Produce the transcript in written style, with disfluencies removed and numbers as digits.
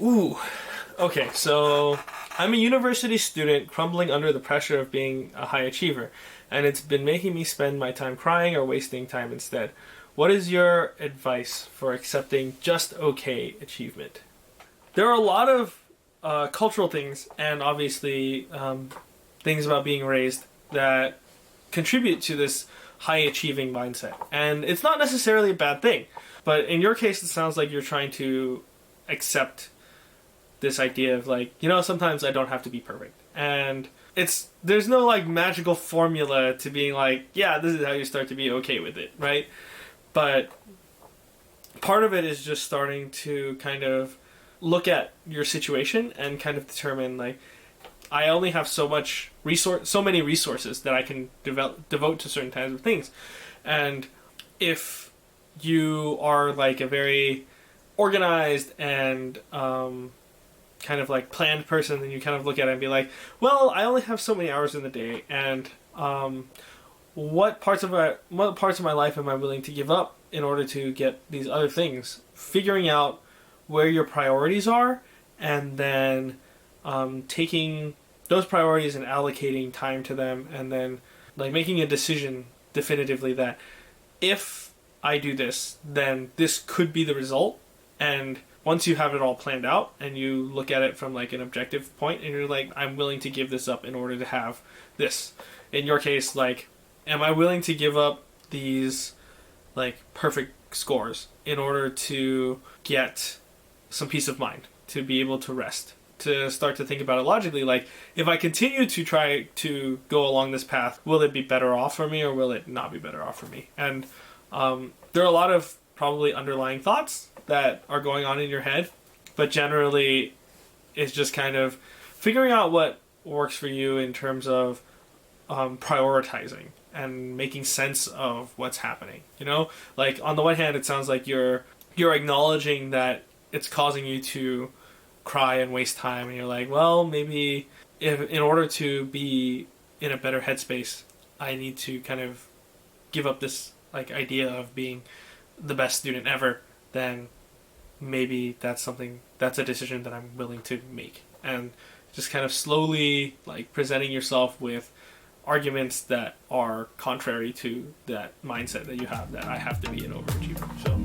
Ooh. Okay, so I'm a university student crumbling under the pressure of being a high achiever, and it's been making me spend my time crying or wasting time instead. What is your advice for accepting just okay achievement? There are a lot of cultural things and obviously things about being raised that contribute to this high achieving mindset. And it's not necessarily a bad thing. But in your case, it sounds like you're trying to accept this idea of like, sometimes I don't have to be perfect. And there's no like magical formula to being like, yeah, this is how you start to be okay with it, right? But part of it is just starting to kind of look at your situation and kind of determine like, I only have so many resources that I can devote to certain kinds of things. And if you are like a very organized and kind of like planned person, then you kind of look at it and be like, well, I only have so many hours in the day, and what parts of my life am I willing to give up in order to get these other things? Figuring out where your priorities are, and then taking those priorities and allocating time to them, and then like making a decision definitively that if I do this, then this could be the result. And once you have it all planned out and you look at it from like an objective point, and you're like, I'm willing to give this up in order to have this. In your case, like, am I willing to give up these like perfect scores in order to get some peace of mind, to be able to rest, to start to think about it logically, like, if I continue to try to go along this path, will it be better off for me or will it not be better off for me? And there are a lot of probably underlying thoughts that are going on in your head, but generally it's just kind of figuring out what works for you in terms of prioritizing and making sense of what's happening. Like, on the one hand, it sounds like you're acknowledging that it's causing you to cry and waste time, and you're like, well, maybe if in order to be in a better headspace, I need to kind of give up this like idea of being the best student ever, then maybe that's a decision that I'm willing to make. And just kind of slowly like presenting yourself with arguments that are contrary to that mindset that you have, that I have to be an overachiever. So